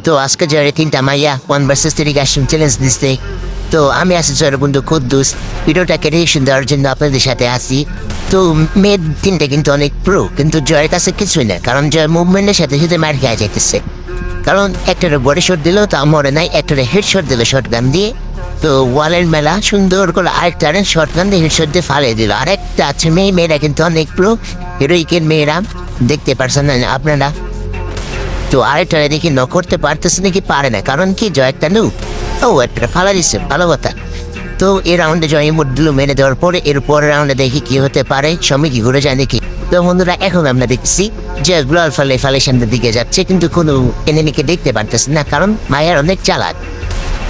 তো আজকে জয়ের 3টা মাইয়া 1 vs 3 কাস্টম চ্যালেঞ্জ দিচ্ছে। তো আমি আছি জয়ের বন্ধু কুদ্দুস। ভিডিওটাকে রিয়েকশন দেওয়ার জন্য আপনাদের সাথে আসি। তো মেয়ে 3টে কিন্তু অনেক প্রো, কিন্তু জয়ের কাছে কিছুই না, কারণ জয়ের মুভমেন্টের সাথে সাথে মার খেয়ে যাইতেছে। কারণ একটারে বডি শট দিল তা মরে নাই, একটারে হেড শট দিল শর্ট গান দিয়ে। তো ওয়ালের মেলা সুন্দর করে আরেকটা শর্ট গান দিয়ে হেড শট দিয়ে ফালিয়ে দিল। আরেকটা আছে মেয়েরা কিন্তু অনেক প্রো, হিরোইকের মেয়েরা, দেখতে পারছেন না আপনারা। তো আরেকটা দেখি ন করতে পারতেছে নাকি, পারে না, কারণ কি জয় একটা নু একটা ফালা দিচ্ছে, ভালো কথা। তো এই রাউন্ডে জয় ইমোট দিল মেরে দেওয়ার পরে, এর পরের রাউন্ডে দেখি কি হতে পারে, সময় কি ঘুরে যায় নাকি। তো বন্ধুরা এখন আমরা দেখছি যে গ্লোয়াল ফালে সামনের দিকে যাচ্ছে, কিন্তু কোনো এনিমিকে দেখতে পারতেছে না, কারণ মায়ার অনেক চালাক।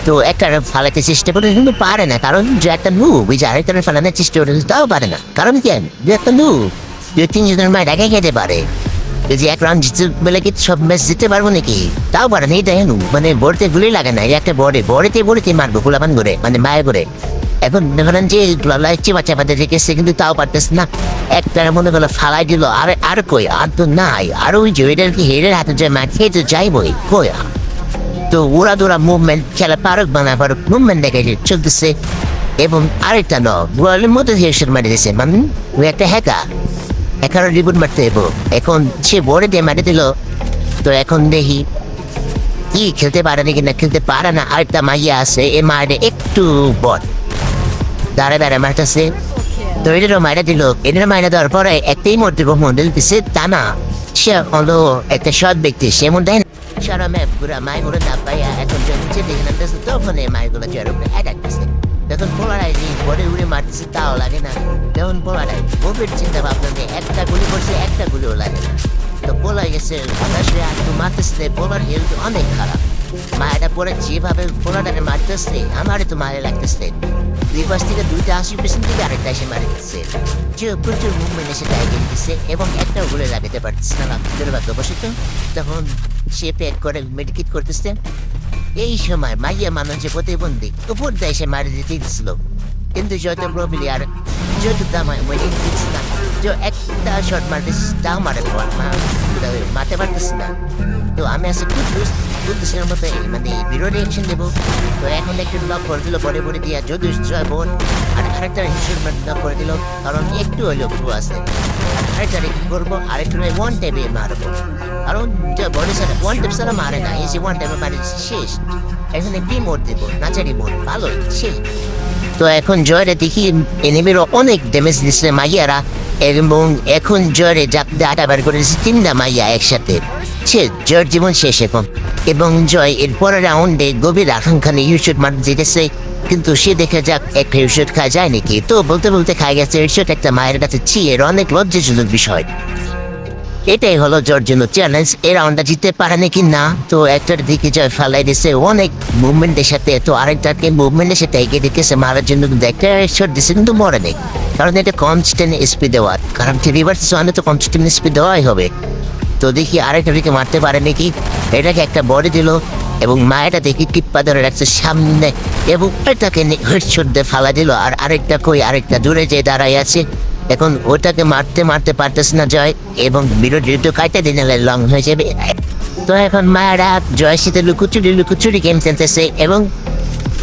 তো একটা ফালাতে চেষ্টা করে কিন্তু পারে না, কারণ যে একটা নু ওই যে আরেকটা ফালানোর চেষ্টা করে তাও পারে না, কারণ কি যে একটা নু 2-3 জনের মায়ের একা খেতে পারে। যদি এক রাউন্ড জিতে বলে কি সব ম্যাচ জিততে পারবো নাকি, তাও পারে না। এটা হেনু মানে বড়তে গুলি লাগে না, একটা বড়তে মারবো গোলাবান করে, মানে মায়া করে। এখন ধরেন যে বাচ্চা পাতে রেখেছে, কিন্তু তাও পারতেছে না। একটা মনে করলো ফালাই দিল, আর কই আর তো নাই, আর ওই যে ওইটার কি হেডের হাতে যে মাঠ খেয়ে তো যাইবই কই। তো ওরা দোরা মুভমেন্ট খেলা পারুক পারুক মুভমেন্ট দেখে চলতেছে। এবং আরেকটা গোয়ালের মধ্যে হেডশট মারি দিয়েছে, মানে ওই একটা এখন রিবুট মারতে দেবো। এখন সে বড়ে দিয়ে মারি দিল। তো এখন দেখি কি খেলতে পারে নাকি না, খেলতে পারে না। আরেকটা মাইয়া আছে, এ মারে একটু বট দাঁড়ায় মারতেছে। তো এটারও মাইরা দিল, এটার মাইরা দেওয়ার পরে একটাই মধ্যে মডেল দিচ্ছে, তা না সে হলো একটা সৎ ব্যক্তি, সে মধ্যে সারা ম্যাপ পুরা মাইগুলো না পাইয়া এখন নিচে দেখে নামতেছে, তখন এই মাইগুলো জয়ের উপরে অ্যাটাক দিচ্ছে। তখন পোলারাই বডি উড়ে মারতেছে, তাও লাগে না। তখন পোলারাই কোভিড চিন্তা ভাবনা নিয়ে একটা গুলি করছে, একটা গুলিও লাগে না। তো পোলা গেছে হতাশে আর তো মারতেছে, পোলার হেলথ অনেক খারাপ। মায়েরা পরে যেভাবে পোলাটাকে মারতেছে, আমারই তো মারে লাগতেছে। 2 পাশ থেকে 2টা 80% থেকে আরেকটা এসে মারি দিচ্ছে। যে প্রচুর মুভমেন্ট এসে টাইগের দিচ্ছে, এবং একটা গুলি লাগাতে পারতেছে না দুর্ভাগ্যবশত। তখন সে প্যাক করে মেডিকেট করতেছে। এই সময় মাইয়া মানুষ যে প্রতিবন্ধী উপর দেয় সে মারি দিতে দিচ্ছিল, কিন্তু যত প্রবলিয়ার যত দামায় ওয়েটিং দিচ্ছে না, যে একটা শট মারতেছে তাও মারতে পারতেছে না। তো আমি আছি কুদ্দুসের মতো মানে ভিডিও রিয়েকশন দেবো। তো এখন একটু ব্লক করে দিল বড়ে দিয়া যদি জয় বোন, আর আরেকটা হিসেবে ব্লক করে দিল, কারণ একটু হলেও ভুল আছে। আরেকটা কি করবো, আরেকটু ওয়ান টাইপে মারবো, কারণ বডি ছাড়া ওয়ান টাইপ ছাড়া মারে না, এসে ওয়ান টাইপে মারে শেষ। এখানে কি মোড দেবো, নাচারি মোড ভালো সেই। তো এখন জয়রে দেখি এনিমির অনেক ড্যামেজ দিচ্ছে মাইয়ারা, এবং এখন জয়রে আটা বার করে দিচ্ছে 3টা মাইয়া একসাথে। সে জয়ের জীবন শেষ এখন। এবং জয় এর পরের রাউন্ডে গভীর আকাঙ্ক্ষা নিয়ে ইউশট মারতে যেতেছে, কিন্তু সে দেখে যাক একটা ইউশট খাওয়া যায় নাকি। তো বলতে খাই গেছে ইউশট একটা মায়ের কাছে, এর অনেক লজ্জাজনক বিষয়। এটাই হলো জয়ের জন্য চ্যালেঞ্জ, এই রাউন্ডটা জিততে পারে নাকি না। তো একটার দিকে জয় ফালাই দিচ্ছে অনেক মুভমেন্টের সাথে, তো আরেকটাকে মুভমেন্টের সাথে এগিয়ে দিতেছে মারার জন্য, কিন্তু একটা শট দিচ্ছে কিন্তু মরে নেই, কারণ এটা কনস্ট্যান্ট স্পিড দেওয়া, কারণ রিভার্স ওয়ানে তো কনস্ট্যান্ট স্পিড দেওয়াই হবে। তো দেখি আরেকটা দিকে মারতে পারে নাকি, এটাকে একটা বডি দিল, এবং মায়েরা দেখি টিপ্পা ধরে রাখছে সামনে, এবং এটাকে হেডশট দিয়ে ফালা দিল। আর আরেকটা দূরে যে দাঁড়াই আছে, এখন ওটাকে মারতে পারতেছে না জয়, এবং বিরোধী কাইটা দিনে লং হয়ে যাবে। তো এখন মায়েরা জয়ের সাথে লুকোচুরি গেম খেলতেছে, এবং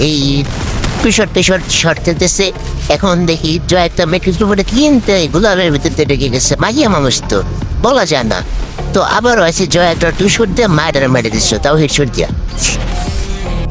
এই শর্ট খেলতেছে। এখন দেখি জয় একটা মেট্রিক্স উপরে কিনতে গোলাপের ভিতরে ঢুকে গেছে, মাইয়া মানুষ তো বলা যায় না। তো আবারও আছে জয় একটা 2 শট দিয়ে মায়েরা মেরে দিচ্ছ, তাও হেডশট দিয়া।